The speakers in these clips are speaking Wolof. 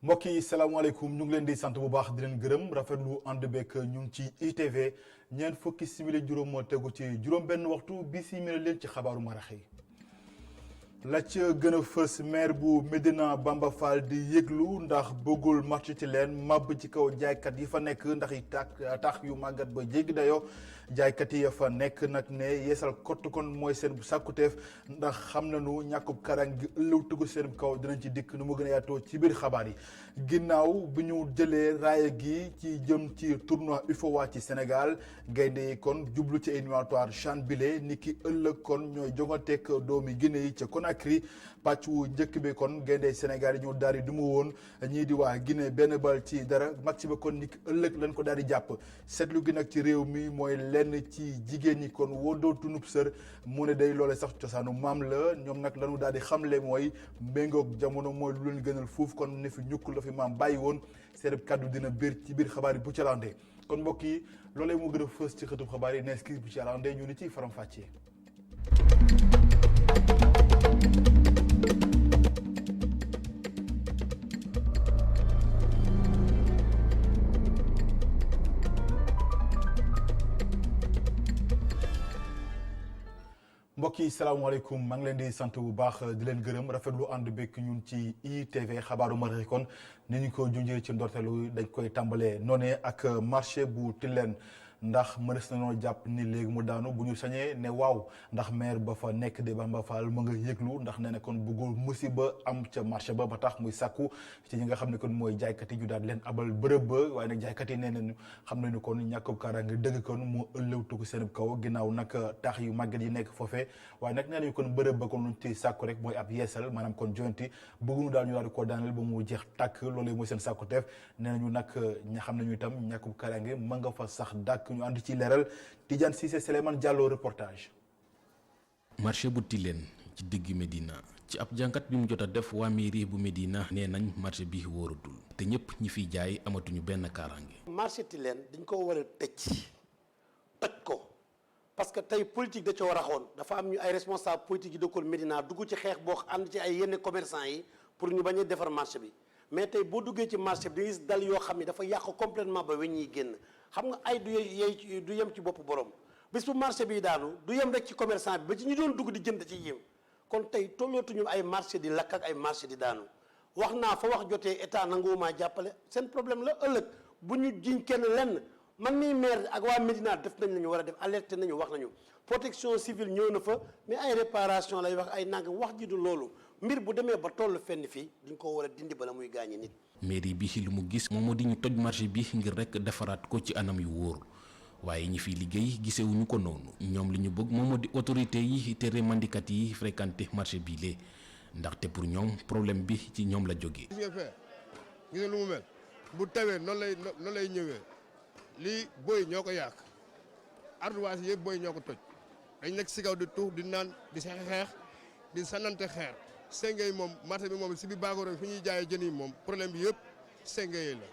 mbokk yi salaamaaleykum ñu ngi leen di sant bu baax di leen gërëm rafetlu ànd beeg ñu ngi ci ITV ñeent fukki simili juróom moo tegu ci juróom benn waxtu bi simili leen ci xabaaru marax yi la ca gën a fës maire bu Médina Bamba Fall di yëglu ndax bëggul marché ci leen màbb ci kaw jaaykat yi fa nekk ndax yi tax yu màggat ba jéggi dayoo jaaykat yi fa nekk nag ne yeesal kott kon mooy seen sàkkuteef ndax xam nañu ñàkkub karang gi ëllëw tugg seen kaw dinañ ci dikk nu mu gën a yaatoo ci biir xabaar yi ginnaaw bi ñu jëlee raaya gi ci jëm ci tournoi UFOA ci Sénégal gaynde yi kon jublu ci éliminatoire CHAN bile ni ki ëllëg kon ñooy jonganteeg doomi Guinée yi ca Conakry pàcc wu njëkk bi kon gaynde Sénégal yi ñu daal di dumu woon ñii di waa Guinée benn bal ci dara match ba kon ni ki ëllëg lañ ko daal di jàpp seetlu gi nag ci réew mi mooy lenn ci jigéen ñi kon wóodoo tunub sër mu ne day loole sax cosaanu maam la ñoom nag lañu daal di xamle mooy méngoog jamono mooy lu leen gënal fuuf kon ne fi ñukk la fi maam bàyyi woon seen kàddu dina biir ci biir xabaar yi bu ca lande kon mbokk yi loolee moo gën a fës ci xëtub xabaar yi nees kii bu ca lande ñu ni ci faram fàccee. mbokk yi salaamaaleykum maa ngi leen di sant bu baax di leen gërëm rafetlu ànd bekk ñun ci ITV xabaaru marax kon ni ñu ko junjee ci ndorteelu dañ koy tàmbalee noonee ak marché bu Tilène ndax mënees na noo jàpp ni léegi mu daanu bu ñu sañee ne waaw ndax maire ba fa nekk de Bamba Fall mu nga yëglu ndax nee na kon bëggul musiba am ca marché ba tax muy sàkku ci ñi nga xam ne kon mooy jaaykat yi ñu daal leen abal bërëb ba waaye nag jaaykat yi nee nañu xam nañu kon ñàkkub kaaraange dëgg kon moo ëllëwtu ko seen kaw ginnaaw nag taax yu màgget yi nekk foofee waaye nag nee nañu kon bërëb ba kon luñ ci sàkku rek mooy ab yeesal maanaam kon jointi bëgguñu daal ñu daal di ko daaneel ba mu jeex tàkk loolu mooy seen sàkku teef nee nañu nag ña xam nañu itam ñàkkub kaaraange ma nga fa sax dàkk ñu ànd ci leeral Tidiane Cissé Souleymane Diallo reportage. marché bu Tilène ci digg Médina ci ab jàngat bi mu jot a def waa mairie bu Médina nee nañ marché bi wóoratul te ñëpp ñi fiy jaay amatuñu benn kaaraange. marché Tilène dañ ko war a toj ko parce que tey politique da ca war a xoon dafa am ñu ay responsable politique yi dëkkoon Médina dugg ci xeex boo ànd ci ay yenn commerçant yi pour ñu bañ a defar marché bi mais tey boo duggee ci marché bi da ngay gis dal yoo xam ne dafa yàq complètement ba weñ yi génn. xam nga ay du yem ci bopp borom bis bu marché bi daanu du yem rek ci commerçant bi ba ci ñu doon dugg di jënd ci yem kon tey tollootuñu ay marché di lakk ak ay marché di daanu wax naa fa wax jotee état nanguwumaa jàppale seen problème la ëllëg bu ñu jiñ kenn lenn man mii maire ak waa Médina def nañ lañu war a def alerté nañu wax nañu protection civile ñëw na fa mais ay réparation lay wax ay nangam wax ji du loolu mbir bu demee ba toll fenn fii duñ ko war a dindi bala muy gaañi nit. mairie bi lu mu gis moom moo di ñu toj marché bi ngir rek defaraat ko ci anam yu wóor waaye ñi fiy liggéey gisewuñu ko noonu ñoom li ñu bëgg moom moo di autorité yi te remandikat yi fréquenté marché bii lee ndaxte pour ñoom problème bi ci ñoom la jógee. gis nga fee gis nga lu mu mel bu tawee noonu lay ñëwee lii booy ñoo ko yàq ardoise yëpp booy ñoo ko toj dañ nekk si kaw di tuux di naan di xeex di sanante xeer. senge yi moom marché bi moom si bi baagoro fi ñuy jaayee jën yi moom problème bi yëpp senge yi la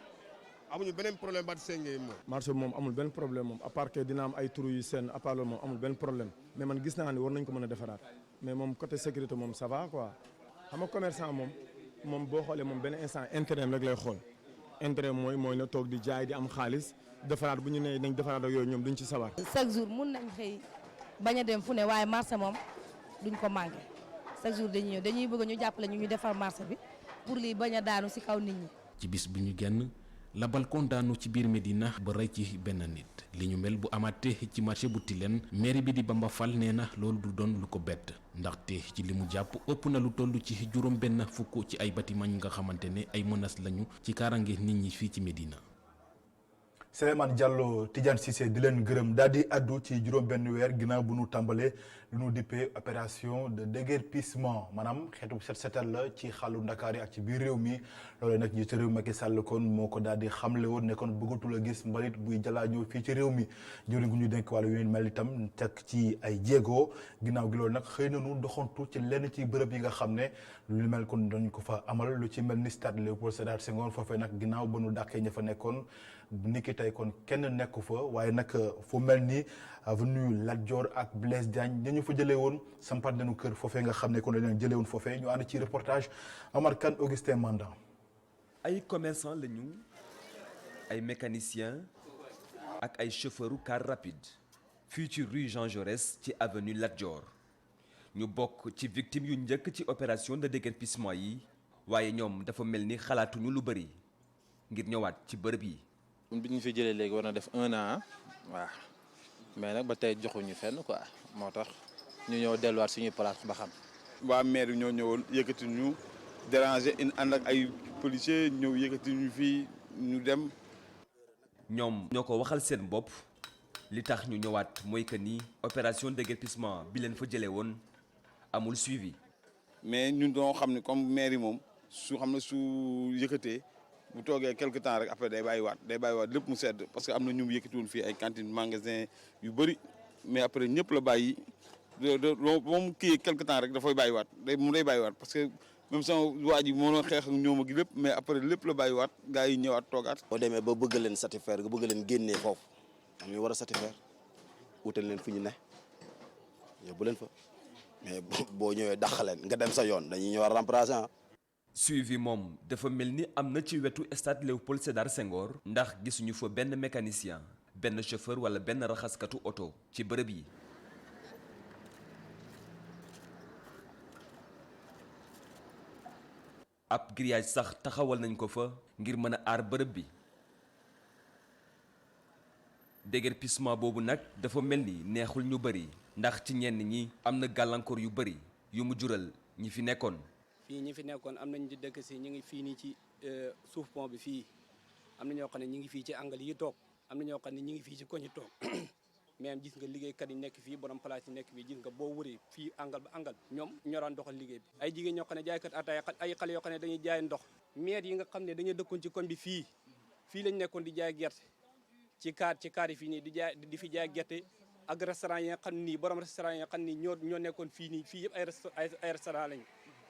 amuñu beneen problème baat senge yi moom. marché bi moom amul benn problème moom à part que dina am ay trous yu seen à part loolu moom amul benn problème mais man gis naa ni war nañ ko mën a defaraat mais moom côté sécurité moom ça va quoi xam nga commerçant moom boo xoolee moom benn instant intérêt rek lay xool intérêt mooy na toog di jaay di am xaalis defaraat bu ñu nee nañ defaraat ak yooyu ñoom duñ ci sawar. chaque jour mun nañ xëy bañ a dem fu ne waaye marché moom duñ ko manqué. chaque jour dañuy bëgg ñu jàppale ñu defar marché bi pour lii bañ a daanu ci kaw nit ñi. ci bis bi ñu génn la balcon daanu ci biir Médina ba rey ci benn nit li ñu mel bu amaatee ci marché bu Tilène mairie bi di Bamba Fall nee na loolu du doon lu ko bett ndaxte ci li mu jàpp ëpp na lu toll ci juróom benn fukk ci ay bâtiment yi nga xamante ne ay menaces lañu ci kaaraange nit ñi fii ci Médina. Souleymane Diallo Tidiane Cissé di leen gërëm daal di addu ci juróom benn weer ginnaaw bu nu tàmbalee lu nu dippee opération de déguerpissement maanaam xeetu set setal la ci xàllu Ndakaar yi ak ci biir réew mi loolu nag njiitu réew Macky Sall kon moo ko daal di xamle woon ne kon bëggatul a gis mbalit buy jalaa ñëw fii ci réew mi jëwriñ gu ñu dénk wàllu yu mel itam teg ci ay jéego ginnaaw gi loolu nag xëy na nu doxantu ci lenn ci bërëb yi nga xam ne lu mel kon dañ ko fa amal lu ci mel ni stade Léopold Sédar Senghor foofee nag ginnaaw ba nu dàkkee ña fa nekkoon niki tey kon kenn nekku fa waaye nag fu mel ni avenue Lat Dior ak Blaise Diagne dañu fa jëlee woon sampat nañu kër foofee nga xam ne kon dañ leen jëlee woon foofee ñu ànd ci reportage Amar Kane Augustin Mandan. ay commerçant lañu ay mécaniciens ak ay chauffeuru car rapide fii ci rue Jean Jaurès ci avenue Lat Dior ñu bokk ci victime yu njëkk ci opération de déguerpissement yi waaye ñoom dafa mel ni xalaatuñu lu bari ngir ñëwaat ci bërëb yi. bi ñu fi jëlee léegi war na def 1 an waaw mais nag ba tey joxuñu fenn quoi moo tax ñu ñëw delluwaat suñuy place ba xam. waa maire ñoo ñëwoon yëkkati ñu déranger ànd ak ay policiers ñëw yëkkati ñu fii ñu dem. ñoom ñoo ko waxal seen bopp li tax ñu ñëwaat mooy que ni opération déguerpissement bi leen fa jëlee woon amul suivi. mais ñun doo xam ne comme maire yi moom su xam ne su yëkkatee bu toogee quelque temps rek après day bàyyiwaat lépp mu sedd parce que am na ñu mu yëkkati woon fii ay cantine magasin yu bëri mais après ñëpp la bàyyi moom kii quelque temps rek dafay bàyyiwaat day bàyyiwaat parce que même sama waa ji moo doon xeex ak ñoom ak lépp mais après lépp la bàyyiwaat gars yi ñëwaat toogaat. boo demee ba bëgg leen satisfaire nga bëgg leen génnee foofu am ñu war a satisfaire wutal leen fu ñu ne yóbbu leen fa mais boo ñëwee dàq leen nga dem sa yoon dañuy ñëw a remplacer. suivi moom dafa mel ni am na ci wetu stade Léopold Sédar Senghor ndax gisuñu fa benn mécanicien benn chauffeur wala benn raxaskatu oto ci bërëb yi. ab grillage sax taxawal nañ ko fa ngir mën a aar bërëb bi. déguerpissement boobu nag dafa mel ni neexul ñu bëri ndax ci ñenn ñi am na gàllankoor yu bëri yu mu jural ñi fi nekkoon. fii ñi fi nekkoon am nañ di dëkk si ñu ngi fii nii ci suuf pont bi fii am na ñoo xam ne ñu ngi fii ci angle yi toog am na ñoo xam ne ñu ngi fii ci koñi toog mais gis nga liggéeykat yi nekk fii borom place yi nekk fii gis nga boo wëree fii angle ba angle ñoom ñoo daan doxal liggéey bi ay jigéen ñoo xam ne jaaykat ataaya ay xale yoo xam ne dañuy jaay ndox maire yi nga xam ne dañuy dëkkoon ci koñ bi fii lañ nekkoon di jaay gerte ci kaar yi fii nii di fi jaay gerte ak restaurant yi nga xam nii borom restaurant yi nga xam ni ñoo nekkoon fii nii fii yëpp ay restaurant lañ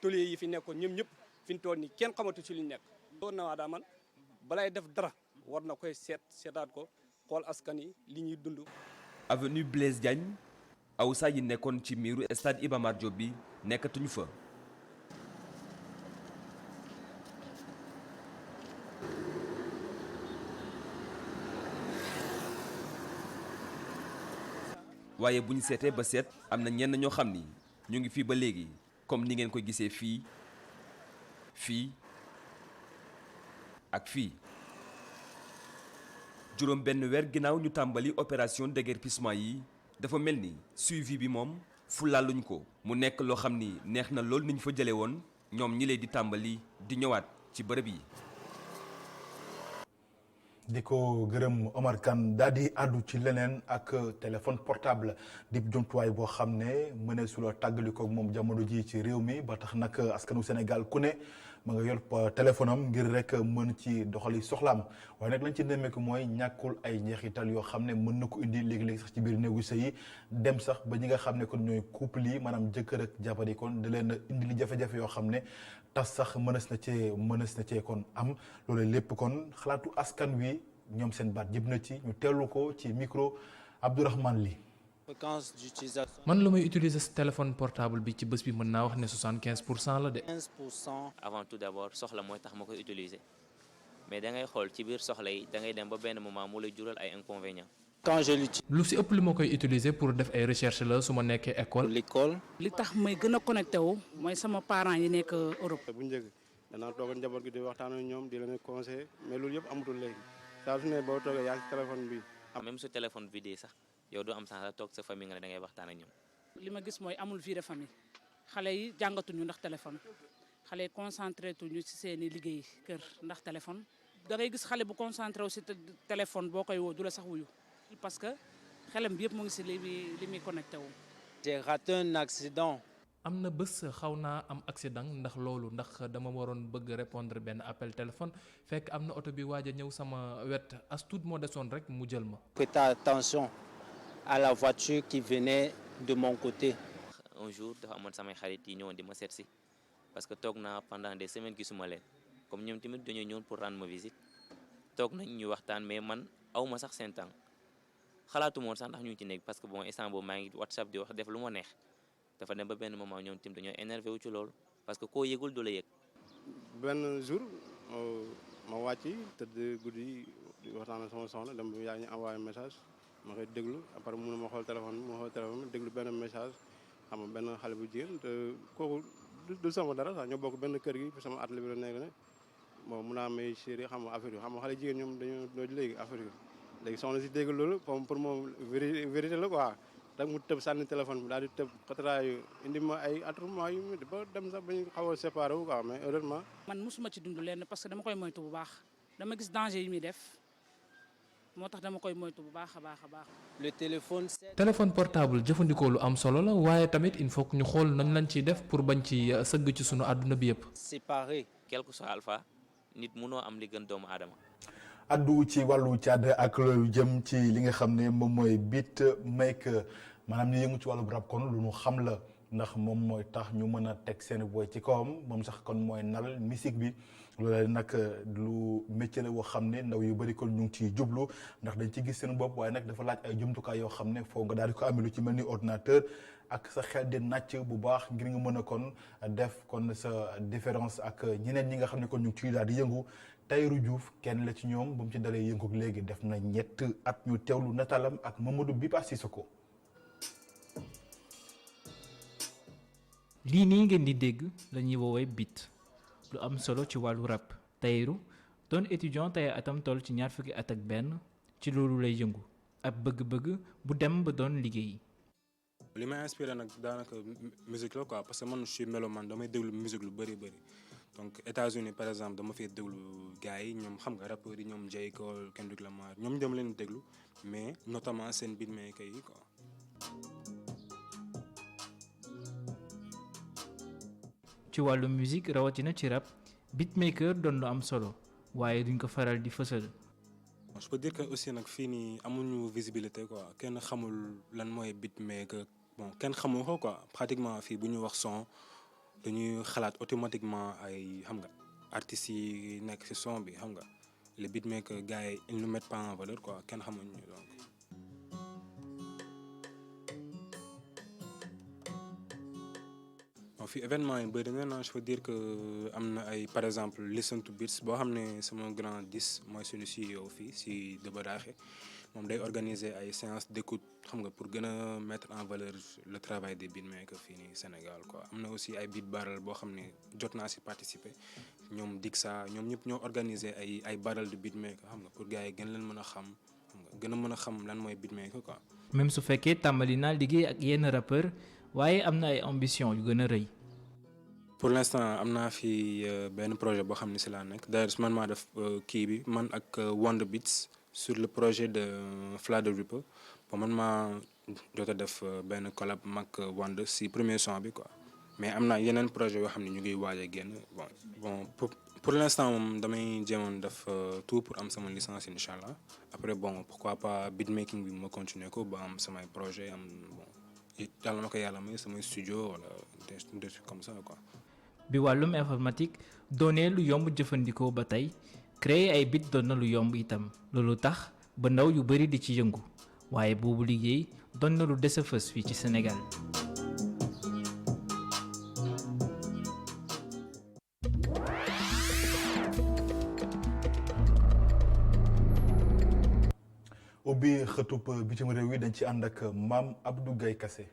tôlier yi fi nekkoon ñëpp fi ñu toll nii kenn xamatu ci li ñu nekk. loolu na waa daa man balay def dara war na koy seetaat ko xool askan yi li ñuy dund. avenue Blaise Diagne aw saa yi nekkoon ci miiru stade Iba Mar Diop bi nekkatuñu fa. waaye bu ñu seetee ba seet am na ñenn ñoo xam ni ñu ngi fii ba léegi comme ni ngeen ko gisee fii ak fii. juróom benn weer ginnaaw ñu tàmbali opération déguerpissement yi dafa mel ni suivi bi moom fulaaluñ ko mu nekk loo xam ni neex na lool ni ñu fa jëlee woon ñoom ñi leen di tàmbali di ñëwaat ci bërëb yi. di ko gërëm Omar Kane daal di àddu ci leneen ak téléphone portable di jumtuwaay boo xam ne mënee su la tàggali ko moom jamono ji ci réew mi ba tax nag askanu Sénégal ku ne ma nga yor téléphone am ngir rek mën ci doxali soxlaam waaye nag lañ ci nemmeeku mooy ñàkkul ay njeexital yoo xam ne mën na ko indi léegi-léegi sax ci biir néegu sëy yi dem sax ba ñi nga xam ne kon ñooy couple yi maanaam jëkkër ak jabar yi kon da leen indi li jafe-jafe yoo xam ne tas sax mënees na cee kon am loolu lépp kon xalaatu askan wi ñoom seen baat jib na ci ñu teelu ko ci micro Abdourahmane Ly. man lu may utiliser sa téléphone portable bi ci bés bi mën naa wax ne 75% la de. 15%. avant tout d'abord soxla mooy tax ma koy utiliser mais da ngay xool ci biir soxla yi da ngay dem ba benn moment mu lay jural ay inconvénients. quand je l'utilise. lu si ëpp li ma koy utiliser pour def ay recherche la su ma nekkee école. li tax may gën a connecté wu mooy sama parents yi nekk Europe. bu njëkk danaa toog njaboot gi di waxtaan ak ñoom di leen conseiller mais loolu yëpp amatul léegi saa su ne boo toogee yaa ci téléphone bi. même su téléphone vidéo sax yow doo am sax la toog sa famille nga ne da ngay waxtaan ak ñoom. li ma gis mooy amul vie de famille xale yi jàngatuñu ndax téléphone xale yi concentré tuñu ci seen i liggéey kër ndax téléphone da ngay gis xale bu concentré wu ci téléphone boo koy woo du la sax wuyu parce que xelam bi yëpp mu ngi ci li muy connecté wu. j'ai raté un accident. am na bés xaw naa am accident ndax loolu ndax dama waroon bëgg répondre benn appel téléphone fekk am na oto bi waaj a ñëw sama wet as tuut moo desoon rek mu jël ma. Prêtez attention à la voiture qui venait de mon côté. un jour dafa amoon samay xarit yi ñëwoon di ma seet si parce que toog naa pendant des semaines gisuma leen comme ñoom tamit dañoo ñëwoon pour rendre ma visite toog nañ ñu waxtaan mais man awma sax seen temps xalaatu moon sax ndax ñu ngi ci nekk parce que bon instant boobu maa ngi WhatsApp di wax def lu ma neex. dafa dem ba benn moment ñoom tim dañoo énervé wu ci loolu parce que koo yëgul du la yëg. benn jour ma wàcc tëdd guddi di waxtaan ak sama soxna dem yaa ñu envoyé message ma koy déglu après mun ma xool téléphone déglu benn message xam nga benn xale bu jigéen te kooku du sama dara sax ñoo bokk benn kër gi sama atelier bi la nekk ne bon mun naa may chéri xam nga affaire yi xam nga xale jigéen ñoom dañoo dooj léegi affaire yi léegi soxna si dégg loolu pour moom vérité la quoi rek mu tëb sànni téléphone bi daal di tëb xataraayu indi ma ay attroupement yu métti ba dem sax ba ñu xaw a séparé wu quoi mais heureusement. man mosuma ci dund lenn parce que dama koy moytu bu baax dama gis danger yi muy def moo tax dama koy moytu bu baax a baax a baax. le téléphone. téléphone portable jëfandikoo lu am solo la waaye tamit il faut que ñu xool nañ lañ ciy def pour bañ ci sëgg ci sunu àdduna bi yëpp. séparé. quel que soit alpha nit munoo am li gën doomu aadama. addu ci wàllu caad ak loolu jëm ci li nga xam ne moom mooy beatmaker maanaam ñu yëngu ci wàllu rap kon lu ñu xam la ndax moom mooy tax ñu mën a teg seen boy ci kawam moom sax kon mooy nal musique bi loolu nag lu métier la woo xam ne ndaw yu bëri kon ñu ngi ciy jublu ndax dañ ci gis seen bopp waaye nag dafa laaj ay jumtukaay yoo xam ne foo nga daal di ko amee lu ci mel ni ordinateur ak sa xel di nàcc bu baax ngir nga mën a kon def kon sa différence ak ñeneen ñi nga xam ne kon ñu ngi ciy daal di yëngu. Tahirou Diouf kenn la ci ñoom ba mu ci dalee yëngu léegi def na 7 at ñu teewlu nataalam ak Mamadou Bipa Sissoko. lii nii ngeen di dégg la ñuy woowee beat lu am solo ci wàllu rap Tahirou doon étudiant tey atam toll ci 20 at ak benn ci loolu lay yëngu ab bëgg-bëgg bu dem ba doon liggéey. li may inspiré nag daanaka musique la quoi parce que man je suis mélomane damay déglu musique lu bëri. Donc États-Unis par exemple dama fay déglu gars yi ñoom xam nga rappeurs yi ñoom J. Cole Kendrick Lamar ñoom dem leen déglu mais notamment seen beatmaker yi quoi. ci wàllu musique rawatina ci rap beatmaker doon lu am solo waaye duñ ko faral di fësal. je peux dire que aussi nag fii nii amuñu visibilité quoi kenn xamul lan mooy beatmaker bon kenn xamul ko quoi pratiquement fii bu ñu wax son. dañuy xalaat automatiquement ay xam nga artistes yi nekk ci son bi xam nga les beatmakers gars yi ils ne mettent pas en valeur quoi kenn xamuñu donc. bon fii événement yi bëri na je veux dire que am na ay par exemple Listen to Beats boo xam ne sama grand 10 mooy suñu CEO fii ci Debadaaxe moom day organiser ay séances d'écoute xam nga pour gën a mettre en valeur le travail des beatmakers fii nii Sénégal quoi am na aussi ay beat battle boo xam ne jot naa ci participer ñoom Dixa ñoom ñëpp ñoo organiser ay battle de beatmaker xam nga pour gars yi gën leen mën a xam nga gën a mën a xam lan mooy beatmaker quoi. même su fekkee tàmbali naa liggéey ak yenn rappeur waaye am na ay ambition yu gën a rëy. pour l'instant am naa fi benn projet boo xam ne ci laa nekk d'ailleurs man maa def kii bi man ak Wonder Beats sur le projet de Fla the Ripper bon man maa jot a def benn collab mag Wonder ci premier son bi quoi mais am na yeneen projet yoo xam ne ñu ngi waaj a génn bon pour l'instant moom damay jéemoon def tout pour am sama licence incha allah après bon pourquoi pas beatmaking bi ma continuer ko ba am samay projet am bon yàlla na ko yàlla may samay studio wala des trucs comme ça quoi. bi wàllum informatique doonee lu yomb jëfandikoo ba tey créer ay bit doon na lu yomb itam loolu tax ba ndaw yu bari di ci yëngu waaye boobu liggéey doon na lu des a fës fii ci Sénégal. ubbi xëtub bitim réew yi dañ ci ànd ak Mame Abdou Gaye Kassé.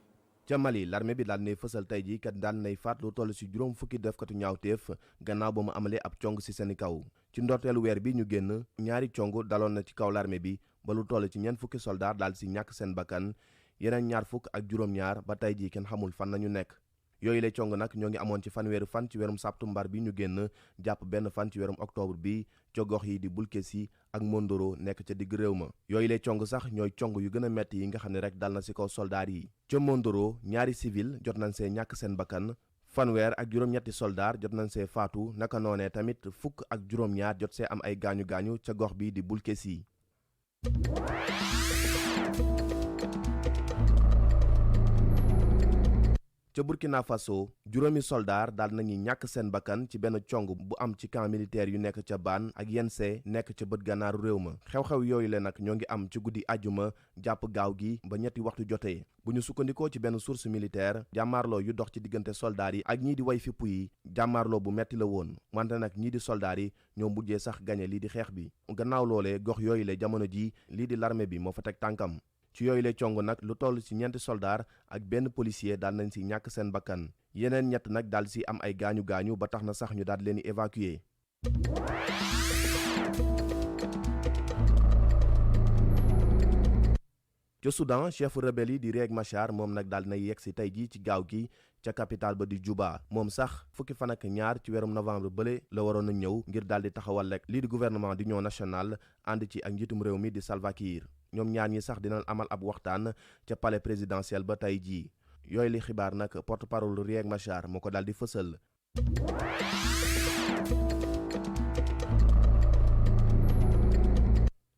ca Mali l'armée bi daal nay fësal tey jii kat daan nay faat lu toll ci juróom fukki defkatu ñaawteef gannaaw ba mu amalee ab cong ci seeni kaw ci ndorteelu weer bi ñu génn ñaari cong daloon na ci kaw l'armée bi ba lu toll ci ñeent fukki soldaar daal ci ñàkk seen bakkan yeneen ñaar fukk ak juróom-ñaar ba tey jii kenn xamul fan nañu nekk yooyu lay cong nag ñoo ngi amoon ci fanweeri fan ci weerum sàttumbar bi ñu génn jàpp benn fan ci weerum octobre bi ca gox yi di Bulkesi ak Mondoro nekk ca digg réew ma yooyu lay cong sax ñooy cong yu gën a metti yi nga xam ne rek dal na ci kaw soldaar yi ca Mondoro ñaari civil jot nañ see ñàkk seen bakkan fanweer ak juróom-ñetti soldaar jot nañ see faatu naka noonee tamit fukk ak juróom-ñaar jot see am ay gaañu-gaañu ca gox bi di Bulkesi. ca Burkina Faso juróomi soldaar daal nañu ñàkk seen bakkan ci benn cong bu am ci camp militaire yu nekk ca Ban ak Yensé nekk ca bët gànnaaru réew ma xew-xew yooyu le nag ñoo ngi am ci guddi àjjuma jàpp gaaw gi ba ñetti waxtu jotee bu ñu sukkandikoo ci benn source militaire jàmmaarloo yu dox ci diggante soldaar yi ak ñii di way fippu yi jàmmaarloo bu metti la woon wante nag ñii di soldaar yi ñoo mujjee sax gañe lii di xeex bi gannaaw loolee gox yooyu le jamono ji lii di l'armée bi moo fa teg tànkam ci yooyu le cong nag lu toll ci ñeenti soldaar ak benn policier daal nañ si ñàkk seen bakkan yeneen ñett nag daal si am ay gaañu-gaañu ba tax na sax ñu daal leen di évacuer. ca Soudan chef rebelle yi di Riek Machar moom nag daal na yegg si tey jii ci gaaw gi ca capitale ba di Juba moom sax fukki fan ak ñaar ci weerum novembre bële la waroon a ñëw ngir daal di taxawal rek lii di gouvernement d'union nationale ànd ci ak njiitum réew mi di Salva Kiir ñoom ñaar ñi sax dinañ amal ab waxtaan ca palais présidentiel ba tey jii yooyu li xibaar nag porte-parole Riek Machar moo ko daal di fësal.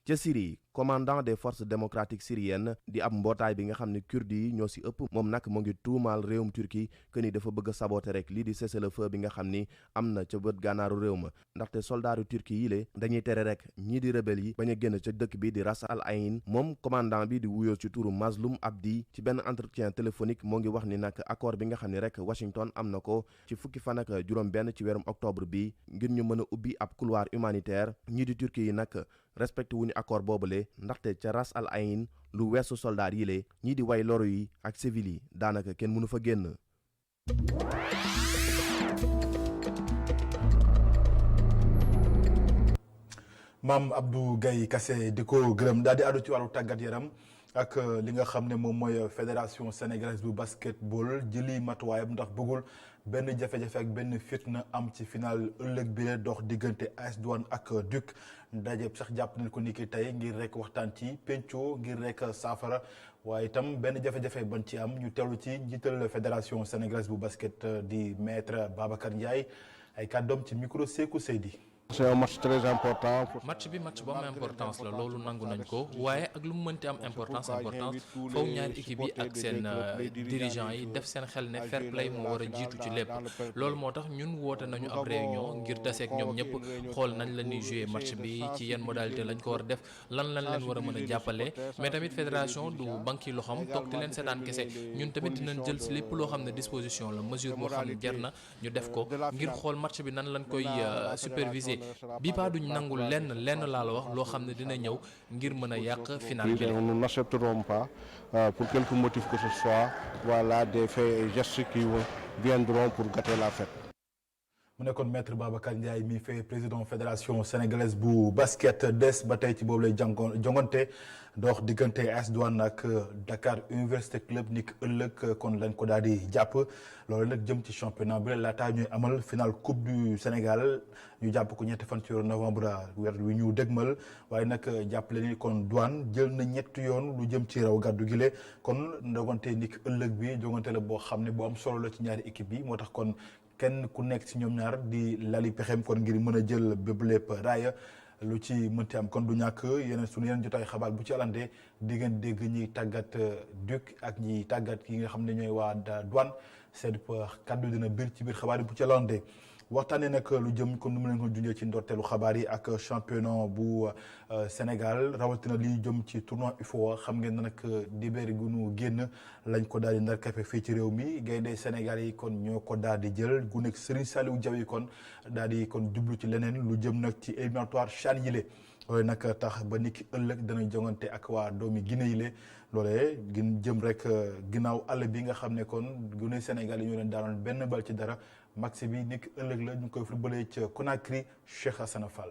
ca Syrie commandant des forces démocratiques syriennes di ab mbootaay bi nga xam ne kurdi yi ñoo si ëpp moom nag mu ngi tuumaal réewum Turquie que ni dafa bëgg a saboter rek lii di cessez-le-feu bi nga xam ni am na ca bët gànnaaru réew ma ndaxte soldaaru Turquie yi le dañuy tere rek ñii di rebelle yi bañ a génn ca dëkk bi di Ras Al Ain moom commandant bi di wuyoo ci turu Mazloum Abdi ci benn entretien téléphonique moo ngi wax ni nag accord bi nga xam ne rek Washington am na ko ci fukki fan ak juróom benn ci weerum octobre bi ngir ñu mën a ubbi ab couloir humanitaire ñii di Turquie yi nag respecté wuñu accord boobule ndaxte ca Ras Al Ain lu weesu soldaar yi le ñii di way loru yi ak civil yi daanaka kenn mënu fa génn. Maam Abdou Gaye Kassé di ko gërëm daal di àddu ci wàllu tàggat yaram ak li nga xam ne moom mooy fédération sénégalaise bu basketball jëli matuwaayam ndax bëggul benn jafe-jafe ak benn fitna am ci final ëllëg bi la dox diggante AS Douanes ak Duc ndaje sax jàpp nañ ko ni ki tey ngir rek waxtaan ci penco ngir rek saafara waaye itam benn jafe-jafe ban ci am ñu teewlu ci njiital fédération sénégalaise bu basket di maître Babacar Ndiaye ay kàddoom ci micro Sékou Seydi. c'est un match très important. match bi match bu am importance la loolu nangu nañ ko waaye ak lu mu mënti am importance foofu ñaari équipe yi ak seen dirigeants yi def seen xel ne fair play moo war a jiitu ci lépp loolu moo tax ñun woote nañu ab réunion ngir taseeg ñoom ñëpp xool nañ la ñuy jouer match bi ci yenn modalité lañ ko war a def lan lañ leen war a mën a jàppale mais tamit fédération du banque loxoom toog di leen seetaan kese ñun tamit dinañ jël si lépp loo xam ne disposition la mesure moo xam ne jar na ñu def ko ngir xool match bi nan lañ koy superviser bi pas duñ nangul lenn laa la wax loo xam ne dina ñëw ngir mën a yàq final bi. Nous n'accepterons pas pour quelque motif que ce soit voilà des faits et gestes qui viendront pour gâter la fête. mu nekkoon maître Babacar Ndiaye mi fay président fédération sénégalaise bu basket des ba tey ci boobu lay jongante dox diggante AS Douanes ak Dakar Université Club ni ki ëllëg kon lañ ko daal di jàpp loolu nag jëm ci championnat bi laataa ñuy amal final coupe du Sénégal ñu jàpp ko ñetti fan ci weeru novembre weer wi ñu dégmal waaye nag jàppale ni kon Douanes jël na ñetti yoon lu jëm ci raw gàddu gile kon ndogante ni ki ëllëg bi jongante la boo xam ne bu am solo la ci ñaari équipe yi moo tax kon kenn ku nekk ci ñoom ñaar di lali pexem kon ngir mën a jël bépp lépp raaya lu ci mënti am kon du ñàkk yeneen jotaay xabaar bu ci alante di ngeen dégg ñiy tàggat Duc ak ñiy tàggat yi nga xam ne ñooy waa Douanes seen kaddu dina biir ci biir xabaar yi bu ci alante waxtaanee nag lu jëm comme ni mu leen ko junjee ci ndorteelu xabaar yi ak championnat bu Sénégal rawatina li jëm ci tournoi UFOA xam ngeen ne nag dibéer gu nu génn lañ ko daal di ndar kafe fii ci réew mi gaynde Sénégal yi kon ñoo ko daal di jël gu nekk Serigne Saliou Diaw yi kon daal di kon jublu ci leneen lu jëm nag ci éliminatoire CHAN yile loolu nag tax ba niki ëllëg dana jongante ak waa doomi Guinée yile loolee gën jëm rek ginnaaw àll bi nga xam ne kon gune Sénégal yi ñoo leen daanoon benn bal ci dara max bi niki ëllëg la ñu koy footballé ca Conakry Cheikh Hassana Fall.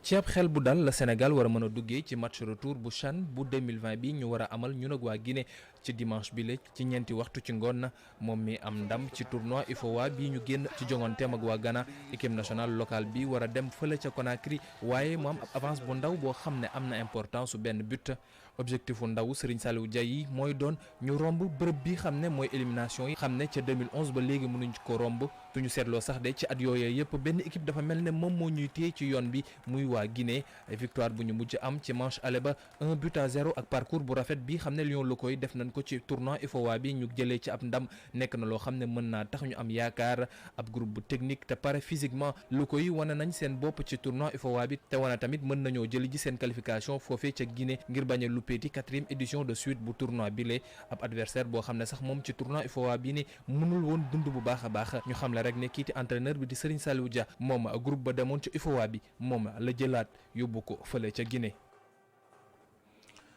ci ab xel bu dal la Sénégal war a mën a duggee ci match retour bu CHAN bu 2020 bi ñu war a amal ñun ak waa Guinée ci dimanche bi la ci ñeenti waxtu ci ngoon moom mi am ndam ci tournoi UFOA bii ñu génn ci jonganteem ak waa Ghana équipe nationale locale bi war a dem fële ca Conakry waaye mu am ab avance bu ndaw boo xam ne am na importance su benn but objectifu ndaw Serigne Saliou Dia yi mooy doon ñu romb bërëb bi xam ne mooy élimination yi xam ne ca 2011 ba léegi mënuñ ko romb suñu seetloo sax de ci at yooyu yëpp benn équipe dafa mel ne moom moo ñuy téye ci yoon bi muy waa Guinée victoire bu ñu mujj am ci manche aller ba 1-0 ak parcours bu rafet bi xam ne Lions locaux yi def nañ ko ci tournoi UFOA bi ñu jëlee ci ab ndam nekk na loo xam ne mën naa tax ñu am yaakaar ab groupe bu technique te pare physiquement locaux yi wane nañ seen bopp ci tournoi UFOA bi te wane tamit mën nañoo jëli ji seen qualification foofee ca Guinée ngir bañ a luppeeti 4e édition de suite bu tournoi bi lee ab adversaire boo xam ne sax moom ci tournoi UFOA bi ni mënul woon dund bu baax a baax ñu xam la rek ne kiiti entraîneur bi di Serigne Saliou Dia moom groupe ba demoon ci UFOA bi moom la jëlaat yóbbu ko fële ca Guinée.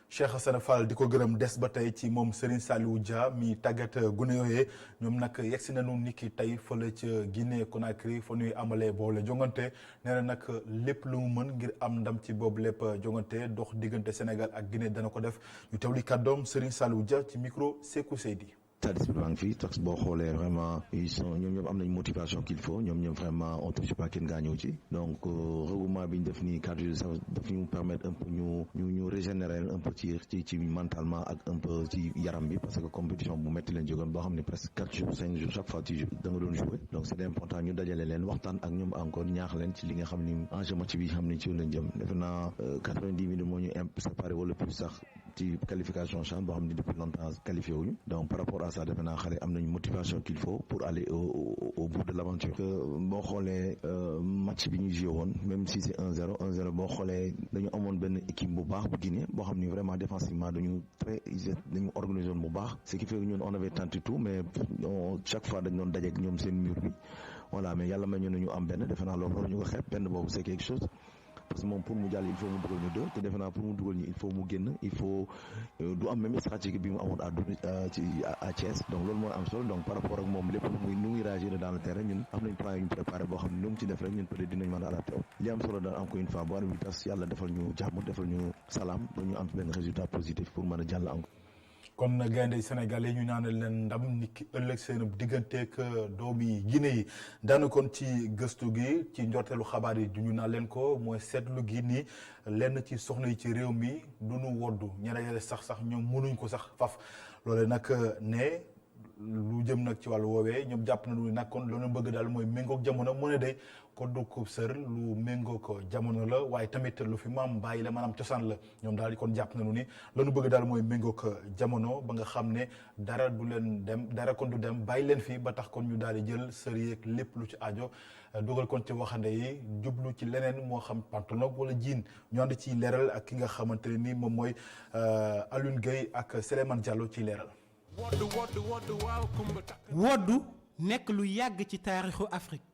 Cheikh Hassana Fall di ko gërëm des ba tey ci moom Serigne Saliou Dia mi tàggat gune yooyee ñoom nag yegsi nañu niki tey fële ca Guinée Conakry fa ñuy amalee boole jongante nee na nag lépp lu mu mën ngir am ndam ci boobu lépp jongante dox diggante Sénégal ak Guinée dana ko def ñu teewli kàddoom Serigne Saliou Dia ci micro Sékou Seydi. Tadis baa ngi fi tax boo xoolee vraiment ils sont ñoom ñoom am nañ motivation qu'il faut ñoom ñoom vraiment on touche pas kenn gaañoo ci donc regroupement bi ñu def nii 4 jours ça daf ñu permettre un peu ñu régénérer un peu ci mentalement ak un peu ci yaram bi parce que compétition bu métti leen jógoon boo xam ne presque 4 jours 5 jours chaque fois ci da nga doon jouer donc c'est important ñu dajale leen waxtaan ak ñoom encore ñaax leen ci li nga xam ni enjeu match bi xam ni ci lañ jëm defe naa 90 minutes moo ñu séparé wala plus sax ci qualification CHAN boo xam ne depuis longtemps qualifié wuñu donc par rapport à ça defe naa xale am nañu motivation qu'il faut pour aller au bout de l'aventure boo xoolee match bi ñu joué woon même si c'est 1-0 boo xoolee dañu amoon benn équipe bu baax bu Guinée boo xam ni vraiment défensivement dañu organisé woon bu baax ce qui fait que ñun on avait tenté tout mais chaque fois dañ doon dajeek ñoom seen mur bi voilà mais yàlla may ñu am benn defe naa loolu ñu ko xeeb benn boobu c'est quelque chose parce que moom pour mu jàll il faut mu dugal ñu 2 te defe naa pour mu dugal ñu il faut mu génn il faut du am même stratégie bi mu amoon à Thiès donc loolu mooy am solo donc par rapport ak moom lépp nu muy réagir dans le terrain ñun am nañ plan yu ñu préparé boo xam ne lu mu ci def rek ñun peut-être dinañ mën a adapté li am solo daal encore une fois bu arbitre bi tas yàlla defal ñu jàmm defal ñu salaam ba ñu am benn résultat positif pour mën a jàll encore. kon gaynde Sénégal yi ñu ñaanal leen ndam niki ëllëg seen digganteeg doomi Guinée yi daanu kon ci gëstu gi ci njorteelu xabaar yi du ñu naan leen ko mooy seetlu gi ni lenn ci soxna yi ci réew mi du ñu woddu ñeneen sax ñoom mënuñ ko sax faf loole nag ne lu jëm nag ci wàllu woowee ñoom jàpp nañu nag kon loolu bëgg daal mooy méngoog jamono mu ne de koddu ko sër lu méngoog jamono la waaye tamit lu fi maam bàyyi la maanaam cosaan la ñoom daal di kon jàpp nañu ni loolu bëgg daal mooy méngoog jamono ba nga xam ne dara du leen dem dara kon du dem bàyyi leen fii ba tax kon ñu daal di jël sër yeeg lépp lu ci aajo dugal kon ci waxande yi jublu ci leneen moo xam pantalon wala jiin ñu ànd ci leeral ak ki nga xamante ne ni moom mooy Alioune Gueye ak Souleymane Diallo ci leeral. woddu nekk lu yàgg ci taarixu Afrique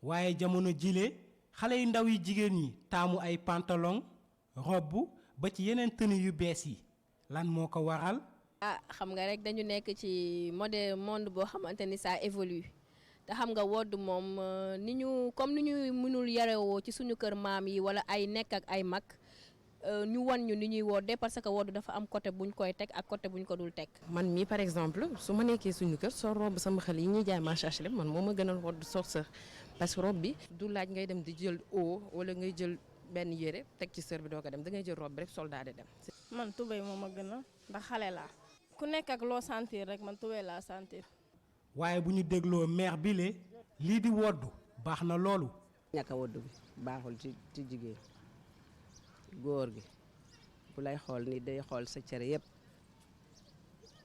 waaye jamono jile xale yu ndaw yi jigéen ñi taamu ay pantalon robe ba ci yeneen tenue yu bees yi lan moo ko waral. xam nga rek dañu nekk ci monde boo xamante ni ça évolue te xam nga wodd moom ni ñu mënul yarewoo ci suñu kër maam yi wala ay nekk ak ay mag. ñu wan ñu ni ñuy woddee parce que wodd dafa am côté buñ koy teg ak côté buñ ko dul teg. man mii par exemple su ma nekkee suñu kër soo robe sama xel yi ñuy jaay marché HLM man moo ma gënal wodd sor sër parce que robe bi du laaj ngay dem di jël eau wala ngay jël benn yére teg ci sër bi doo ko dem da ngay jël robe bi rek soldat de dem. man tubéy moo ma gënal ndax xale laa ku nekk ak loo sentir rek man tubéy laa sentir. waaye bu ñu dégloo mère bi le lii di woddu baax na loolu. ñàkk a woddu bi baaxul ci jigéen. góor gi bu lay xool ni day xool sa cër yëpp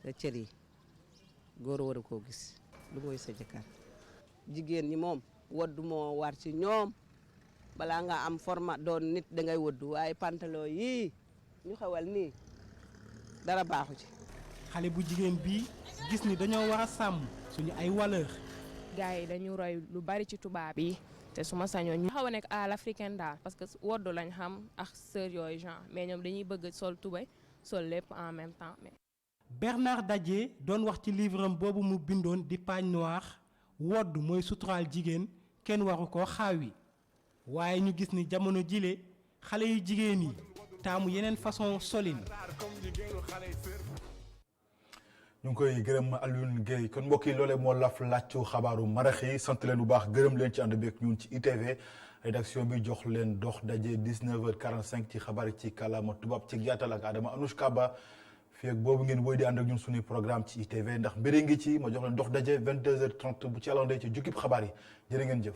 sa cër yi góor war a koo gis lu mooy sa jëkkër jigéen ñi moom woddu moo war ci ñoom balaa nga am format doon nit dangay woddu waaye pantalon yii ñu xewal nii dara baaxu ci. xale bu jigéen bii gis ni dañoo war a sàmm suñu ay valeur. gars yi dañu roy lu bari ci tubaab yi. te su ma sañoon ñu xaw a nekk à l'africaine daal parce que woddu lañ xam ak sër yooyu genre mais ñoom dañuy bëgg sol tubéy sol lépp en même temps. Bernard Dadier doon wax ci livre am boobu mu bindoon di Pagne Noire woddu mooy suturaal jigéen kenn waru koo xaawi waaye ñu gis ni jamono jile xale yu jigéen yi taamu yeneen façon solin. ñu ngi koy gërëm Alioune Gueye kon mbokk yi loolee moo laf làccu xabaaru marax yi sant leen bu baax gërëm leen ci ànd beeg ñun ci ITV rédaction bi jox leen dox daje 19h45 ci xabaar yi ci kàllaama tubaab ci yaatal ak Adama Anouchka Ba fii ak boobu ngeen woy di ànd ak ñun suñuy programme ci ITV ndax mbiri ngi ci ma jox leen dox daje 22h30 bu ci àllandee ci jukkib xabaar yi jërë ngeen jëf.